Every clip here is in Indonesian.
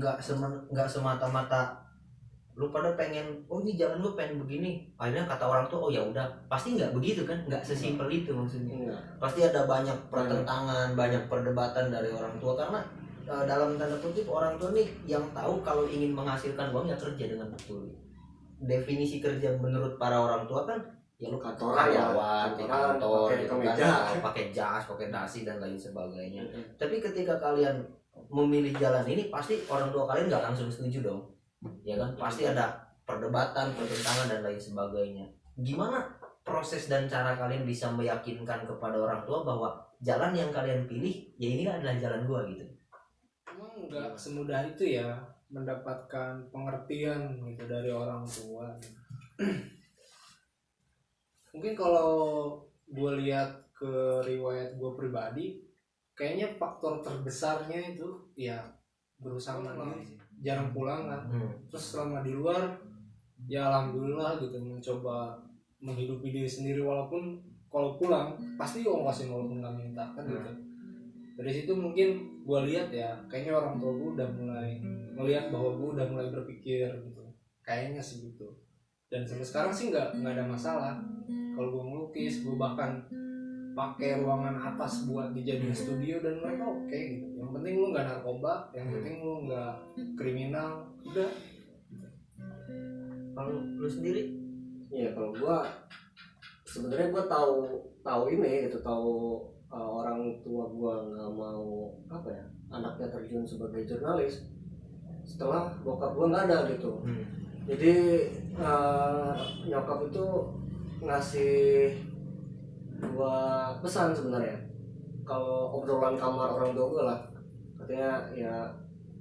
nggak semata-mata lu pada pengen ini jalan lu pengen begini, akhirnya kata orang tuh ya udah, pasti nggak begitu kan, nggak sesimpel itu maksudnya. Pasti ada banyak pertentangan, banyak perdebatan dari orang tua, karena dalam tanda kutip orang tua nih yang tahu kalau ingin menghasilkan uang ya kerja dengan betul. Definisi kerja menurut para orang tua kan ya lu karyawan di kantor gitu kan, pakai jas, pakai dasi dan lain sebagainya. Tapi ketika kalian memilih jalan ini, pasti orang tua kalian nggak langsung setuju dong, ya kan? Pasti ada perdebatan, pertentangan dan lain sebagainya. Gimana proses dan cara kalian bisa meyakinkan kepada orang tua bahwa jalan yang kalian pilih ya ini adalah jalan gua gitu? Emang nggak semudah itu ya mendapatkan pengertian gitu dari orang tua. Mungkin kalau gue lihat ke riwayat gue pribadi, kayaknya faktor terbesarnya itu ya berusaha mandiri, jarang pulang kan. Terus selama di luar ya alhamdulillah gitu, mencoba menghidupi diri sendiri, walaupun kalau pulang pasti ongkosin walaupun nggak minta kan gitu. Dari situ mungkin gue lihat ya kayaknya orang tua gue udah mulai melihat bahwa gue udah mulai berpikir gitu, kayaknya sih gitu. Dan sampai sekarang sih nggak ada masalah kalau gue melukis. Gue bahkan pakai ruangan atas buat dijadiin studio dan mereka oke gitu. Yang penting lu nggak narkoba, yang penting lu nggak kriminal, udah. Kalau lu sendiri? Ya kalau gue sebenarnya gue tahu ini gitu, tahu orang tua gue nggak mau anaknya terjun sebagai jurnalis setelah bokap gue nggak ada gitu. Jadi nyokap itu ngasih dua pesan sebenarnya. Kalau obrolan kamar orang tua gue lah, katanya ya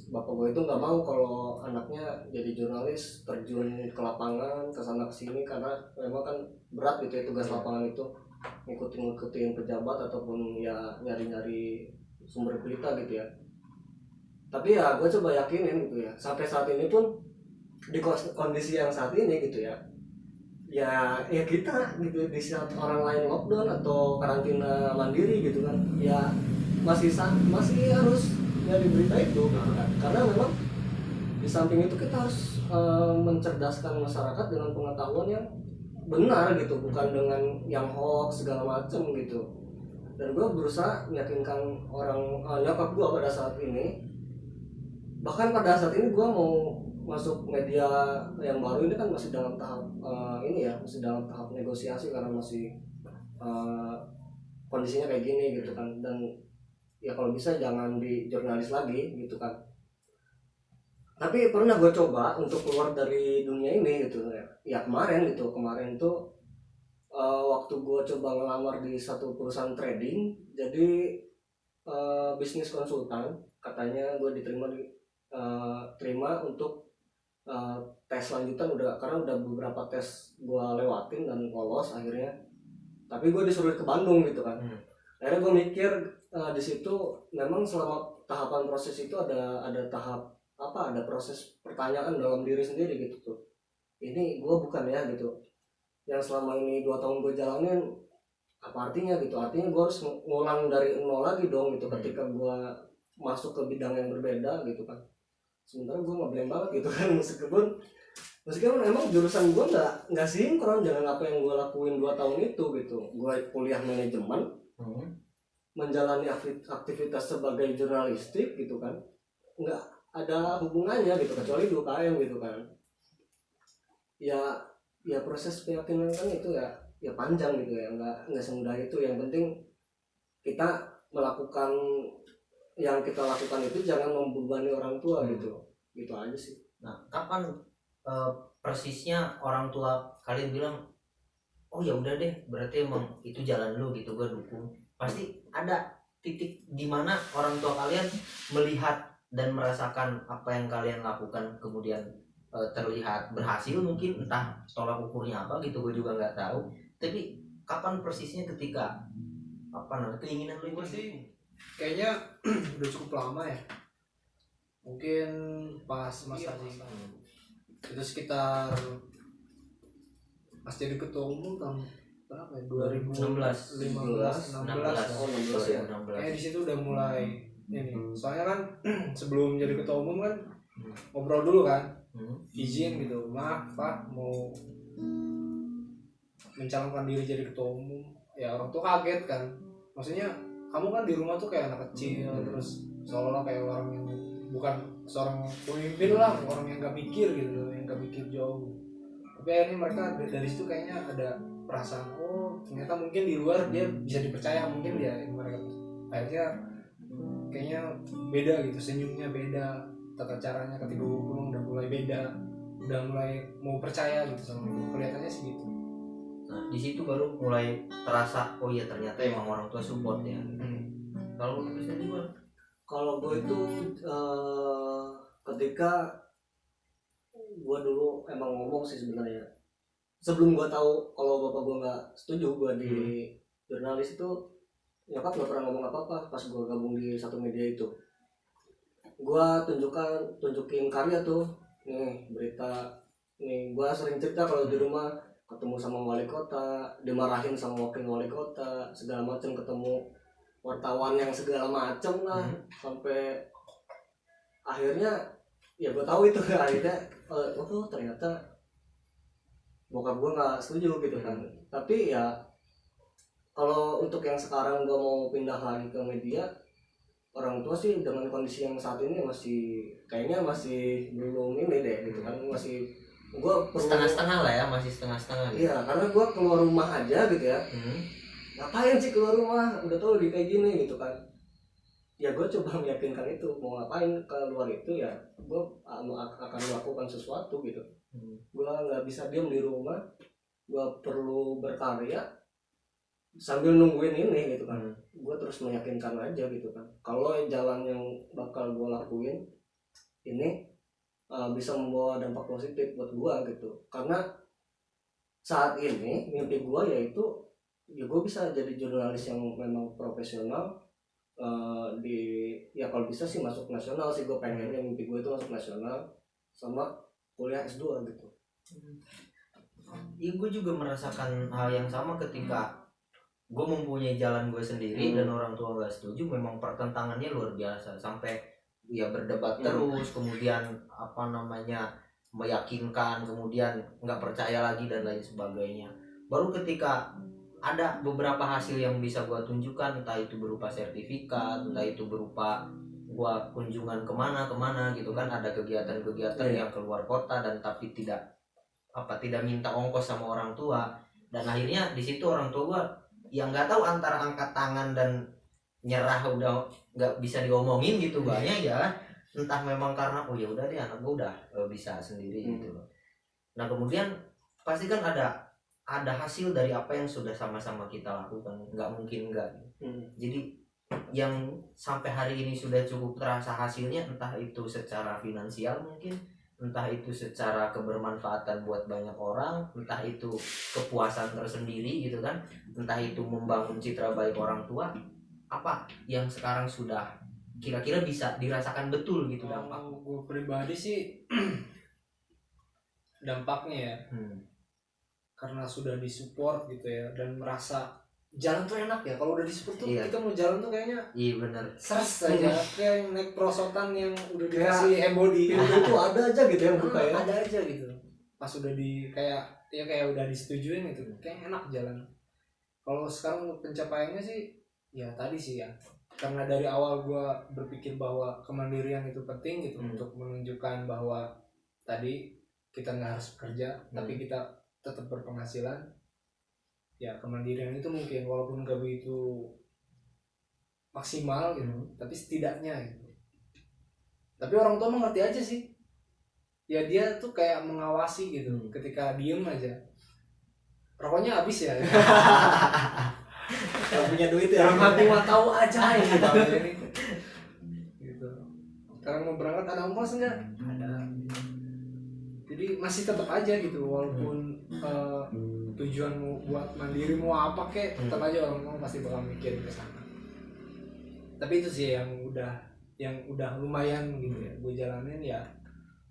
bapak gue itu nggak mau kalau anaknya jadi jurnalis, terjun ke lapangan kesana kesini, karena memang kan berat gitu ya tugas lapangan itu, ngikutin pejabat ataupun ya nyari sumber berita gitu ya. Tapi ya gue coba yakinin gitu ya, sampai saat ini pun di kondisi yang saat ini gitu ya kita gitu di saat orang lain lockdown atau karantina mandiri gitu kan, ya masih harus nyari berita itu gitu kan. Karena memang di samping itu kita harus mencerdaskan masyarakat dengan pengetahuan yang benar gitu, bukan dengan yang hoax segala macam gitu. Dan gue berusaha meyakinkan orang nyokap gue pada saat ini. Bahkan pada saat ini gue mau masuk media yang baru ini kan masih dalam tahap masih dalam tahap negosiasi, karena masih kondisinya kayak gini gitu kan. Dan ya kalau bisa jangan di jurnalis lagi gitu kan. Tapi pernah gue coba untuk keluar dari dunia ini gitu ya kemarin tuh waktu gue coba ngelamar di satu perusahaan trading, jadi bisnis konsultan. Katanya gue terima untuk tes lanjutan, karena udah beberapa tes gue lewatin dan lolos akhirnya. Tapi gue disuruh ke Bandung gitu kan. Akhirnya gue mikir di situ memang selama tahapan proses itu ada tahap ada proses pertanyaan dalam diri sendiri gitu tuh. Ini gue bukan ya gitu, yang selama ini 2 tahun gue jalanin apa artinya gitu. Artinya gue harus ngulang dari nol lagi dong gitu ketika gue masuk ke bidang yang berbeda gitu kan. Sementara gue ngeblank banget gitu kan, meskipun emang jurusan gue nggak sinkron dengan apa yang gue lakuin 2 tahun itu gitu. Gue kuliah manajemen, menjalani aktivitas sebagai jurnalistik gitu kan, nggak ada hubungannya gitu kecuali 2 KM gitu kan. Ya proses keyakinan kan itu ya panjang gitu ya, nggak semudah itu. Yang penting kita melakukan yang kita lakukan itu jangan membebani orang tua gitu aja sih. Nah, kapan persisnya orang tua kalian bilang oh ya udah deh berarti emang itu jalan lu gitu, gue dukung? Pasti ada titik di mana orang tua kalian melihat dan merasakan apa yang kalian lakukan kemudian terlihat berhasil, mungkin entah tolak ukurnya apa gitu, gue juga nggak tahu. Tapi kapan persisnya ketika keinginan lu itu sih kayaknya udah cukup lama ya, mungkin pas masa itu sekitar pas jadi ketua umum tahun berapa ya, 2016 ya. Kayak di situ udah mulai ini. Soalnya kan sebelum jadi ketua umum kan ngobrol dulu kan, izin gitu, maaf Pak mau mencalonkan diri jadi ketua umum. Ya orang tuh kaget kan, maksudnya kamu kan di rumah tuh kayak anak kecil, terus seolah kayak orang yang bukan seorang pemimpin lah, orang yang nggak mikir gitu, yang nggak mikir jauh. Tapi akhirnya mereka dari situ kayaknya ada perasaan, oh ternyata mungkin di luar dia bisa dipercaya, mungkin dia yang mereka akhirnya kayaknya beda gitu, senyumnya beda, tata caranya ketika ngomong udah mulai beda, udah mulai mau percaya gitu sama gue, kelihatannya sih gitu. Nah di situ baru mulai terasa, oh iya ternyata emang orang tua support ya. Kalau lu sendiri gimana? Kalau gue itu ketika gue dulu emang ngomong sih sebenarnya, sebelum gue tahu kalau bapak gue nggak setuju gue di jurnalis itu, nyokap nggak pernah ngomong apa-apa. Pas gue gabung di satu media itu, gue tunjukin karya tuh, nih berita nih. Gue sering cerita kalau di rumah ketemu sama wali kota, dimarahin sama wakil wali kota, segala macam, ketemu wartawan yang segala macam lah, sampai akhirnya ya gue tahu itu akhirnya oh ternyata bokap gue nggak setuju gitu kan. Tapi ya kalau untuk yang sekarang gue mau pindah lagi ke media, orang tua sih dengan kondisi yang saat ini kayaknya masih belum ini deh gitu kan, masih gue setengah-setengah lah ya, masih setengah-setengah gitu. Iya, karena gue keluar rumah aja gitu ya, ngapain sih keluar rumah, udah tau lagi kayak gini gitu kan. Ya gue coba meyakinkan itu, mau ngapain keluar itu ya gue akan melakukan sesuatu gitu. Gue nggak bisa diam di rumah, gue perlu berkarya sambil nungguin ini gitu kan. Gue terus meyakinkan aja gitu kan, kalau jalan yang bakal gue lakuin ini bisa membawa dampak positif buat gue gitu. Karena saat ini mimpi gue yaitu ya gue bisa jadi jurnalis yang memang profesional, ya kalau bisa sih masuk nasional sih. Gue pengennya mimpi gue itu masuk nasional sama kuliah S2 gitu. Iya, gue juga merasakan hal yang sama ketika gue mempunyai jalan gue sendiri dan orang tua gak setuju. Memang pertentangannya luar biasa, sampai ya berdebat terus, kemudian meyakinkan, kemudian nggak percaya lagi dan lain sebagainya. Baru ketika ada beberapa hasil yang bisa gue tunjukkan, entah itu berupa sertifikat, entah itu berupa gue kunjungan kemana gitu kan, ada kegiatan-kegiatan yang keluar kota dan tapi tidak minta ongkos sama orang tua. Dan akhirnya di situ orang tua gue yang nggak tahu antara angkat tangan dan nyerah, udah nggak bisa diomongin gitu banyak ya, entah memang karena oh ya udah deh anak gue udah bisa sendiri gitu loh. Nah kemudian pasti kan ada hasil dari apa yang sudah sama-sama kita lakukan, nggak mungkin enggak. Jadi yang sampai hari ini sudah cukup terasa hasilnya, entah itu secara finansial mungkin, entah itu secara kebermanfaatan buat banyak orang, entah itu kepuasan tersendiri gitu kan, entah itu membangun citra baik orang tua, apa yang sekarang sudah kira-kira bisa dirasakan betul gitu dampak. Gue pribadi sih dampaknya ya, karena sudah disupport gitu ya, dan merasa jalan tuh enak ya. Kalau udah disupport tuh kita mau jalan tuh kayaknya bener seres aja, kayak naik perosotan yang udah dikasih embody itu ada aja gitu yang buka ya, ada aja gitu. Pas udah kayak udah disetujuin gitu, kayak enak jalan. Kalau sekarang pencapaiannya sih ya tadi sih ya, karena dari awal gue berpikir bahwa kemandirian itu penting gitu, untuk menunjukkan bahwa tadi kita nggak harus bekerja tapi kita tetap berpenghasilan. Ya kemandirian itu mungkin walaupun gak begitu maksimal gitu, tapi setidaknya gitu. Tapi orang tua mengerti aja sih ya, dia tuh kayak mengawasi gitu. Ketika diem aja, rokoknya habis ya. Kalau punya duit ya, mati mau tahu aja ini gitu. Sekarang mau berangkat ada ongkos enggak? Ada. Jadi masih tetap aja gitu, walaupun tujuanmu buat mandiri mau apa kek, tetap aja orang pasti bakal mikir ke sana. Tapi itu sih yang udah lumayan gitu ya gue jalanin ya,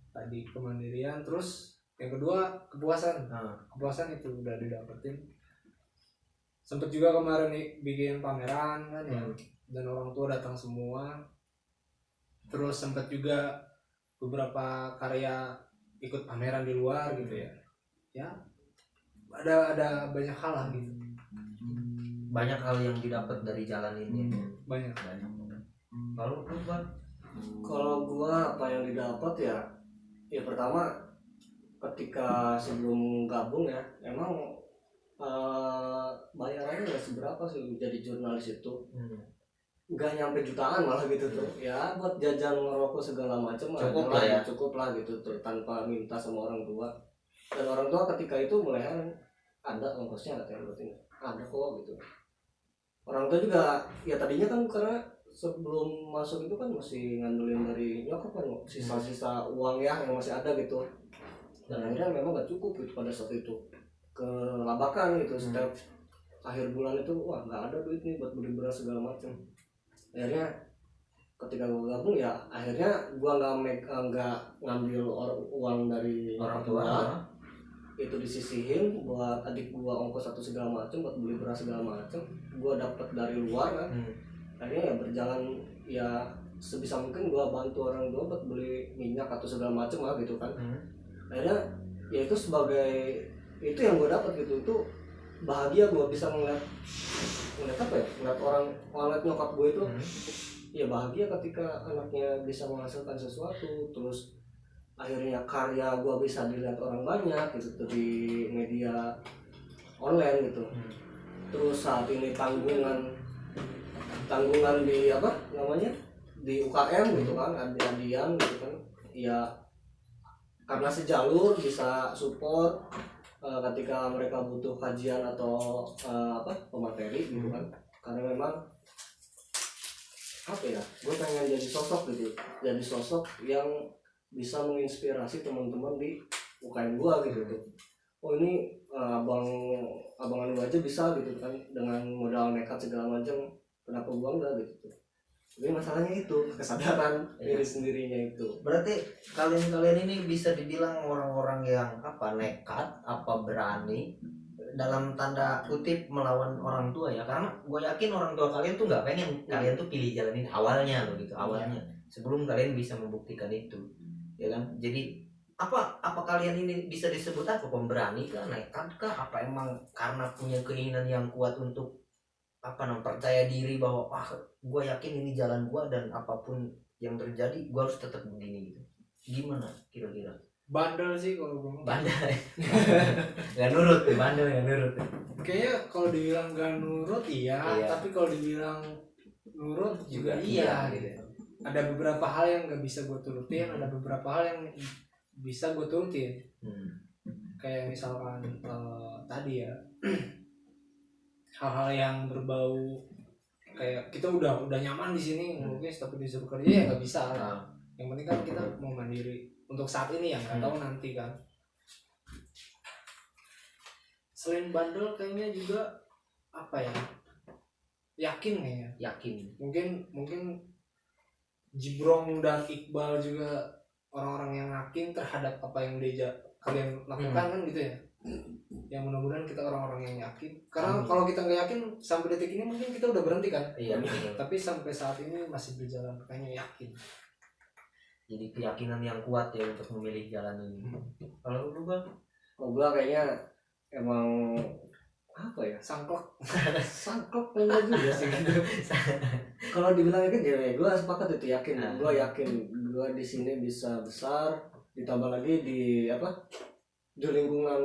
tadi kemandirian. Terus yang kedua kepuasan. Kepuasan itu udah didapetin. Sempet juga kemarin nih bikin pameran kan ya, dan orang tua datang semua. Terus sempet juga beberapa karya ikut pameran di luar gitu ya. Ya ada banyak hal lah gitu. Banyak hal yang didapat dari jalan ini. Banyak. Lalu lu Bang? Kalau gua apa yang didapat ya pertama ketika sebelum gabung ya emang bayarannya nggak seberapa sih jadi jurnalis itu, nggak nyampe jutaan malah gitu tuh ya, buat jajan ngerokok segala macam cukup lah gitu tuh tanpa minta sama orang tua. Dan orang tua ketika itu mulai ada ongkosnya katanya, berarti ada kok gitu. Orang tua juga ya tadinya kan karena sebelum masuk itu kan masih ngandelin dari nyokap kan sisa-sisa uang ya yang masih ada gitu, dan akhirnya memang nggak cukup gitu pada saat itu, kelabakan gitu. Setiap akhir bulan itu wah nggak ada duit nih buat beli beras segala macam. Akhirnya ketika gue gabung ya akhirnya gue nggak ngambil uang dari orang tua, itu disisihin buat adik gue ongkos satu segala macam, buat beli beras segala macam gue dapat dari luar kan. Akhirnya ya berjalan ya sebisa mungkin gue bantu orang tua buat beli minyak atau segala macam lah gitu kan. Akhirnya ya itu sebagai itu yang gue dapat gitu, itu bahagia gue bisa ngeliat apa ya, ngeliat nyokap gue itu ya bahagia ketika anaknya bisa menghasilkan sesuatu, terus akhirnya karya gue bisa dilihat orang banyak gitu di media online gitu. Terus saat ini tanggungan di apa namanya di UKM gitu kan, adian gitu kan ya, karena sejalur bisa support ketika mereka butuh kajian atau pemateri gitu kan. Karena memang apa ya, gue pengen jadi sosok gitu, jadi sosok yang bisa menginspirasi teman-teman di UKM gue gitu tuh. Oh ini abangan gue aja bisa gitu kan dengan modal nekat segala macam, kenapa gue enggak gitu. Jadi masalahnya itu kesadaran diri sendirinya itu. Berarti kalian ini bisa dibilang orang-orang yang nekat, berani dalam tanda kutip melawan orang tua ya, karena gue yakin orang tua kalian tuh nggak pengen kalian tuh pilih jalan ini awalnya loh gitu, awalnya sebelum kalian bisa membuktikan itu ya kan. Jadi apa kalian ini bisa disebut apa, pemberani kah, nekat kah, apa emang karena punya keinginan yang kuat untuk percaya diri bahwa gue yakin ini jalan gue dan apapun yang terjadi gue harus tetap begini gitu. Gimana kira-kira? Bandel sih kalau gue. Bandel. Gak nurut, bandel gak nurut. Kayaknya kalau dibilang gak nurut iya. Tapi kalau dibilang nurut juga iya gitu. Ada beberapa hal yang gak bisa gue turutin, ada beberapa hal yang bisa gue turutin. Kayak misalkan tadi ya, hal-hal yang berbau kayak kita udah nyaman di sini, mungkin tapi disuruh kerja ya nggak bisa. Yang penting kan kita mau mandiri untuk saat ini ya, nggak tahu nanti kan. Selain bandel kayaknya juga apa ya, yakin kayaknya. Mungkin Jibrong dan Iqbal juga orang-orang yang yakin terhadap apa yang kalian lakukan kan gitu ya. Yang mudah-mudahan kita orang-orang yang yakin, karena kalau kita nggak yakin sampai detik ini mungkin kita udah berhenti kan. Tapi sampai saat ini masih berjalan, kayaknya yakin. Jadi keyakinan yang kuat ya untuk memilih jalan ini. Kalau lu Bang? Kalau gue kayaknya emang apa ya, sangklok enggak juga sih gitu. Kalau dibilang yakin ya gue sepakat itu, yakin. Gue yakin gue di sini bisa besar, ditambah lagi di lingkungan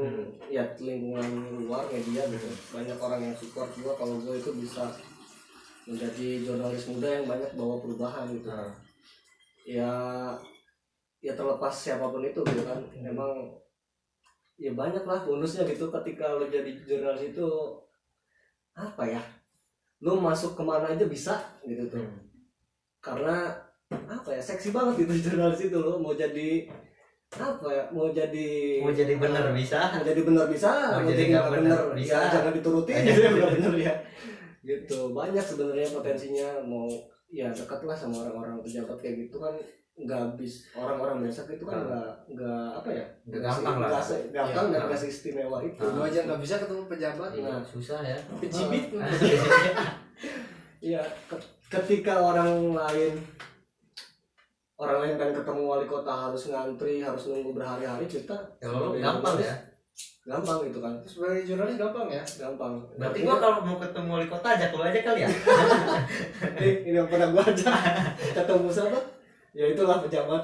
lingkungan luar media gitu, banyak orang yang support gue kalau gue itu bisa menjadi jurnalis muda yang banyak bawa perubahan gitu. Ya terlepas siapapun itu gitu kan, memang ya banyak lah bonusnya gitu ketika lo jadi jurnalis itu, apa ya, lo masuk kemana aja bisa gitu tuh. Karena apa ya, seksi banget gitu jurnalis itu. Lo mau jadi apa ya, mau jadi benar bisa, mau jadi benar bisa, mau jadi nggak benar bisa, jangan dituruti gitu ya, benar ya gitu. Banyak sebenarnya potensinya, mau ya dekat lah sama orang-orang pejabat kayak gitu kan, nggak habis. Orang-orang biasa itu kan nggak apa ya, gampang lah, gampang dan nggak istimewa itu. Gue aja nggak bisa ketemu pejabat, susah ya, pejibit. Iya, ketika orang lain orang lain kan ketemu wali kota harus ngantri, harus nunggu berhari-hari, kita Kalau gampang ya. gampang gitu kan. Sebagai jurnalis gampang ya. Gampang. Berarti gua kalau mau ketemu wali kota ajak lu aja kali ya. Ini yang pernah gua ajak ketemu siapa? Ya itulah pejabat.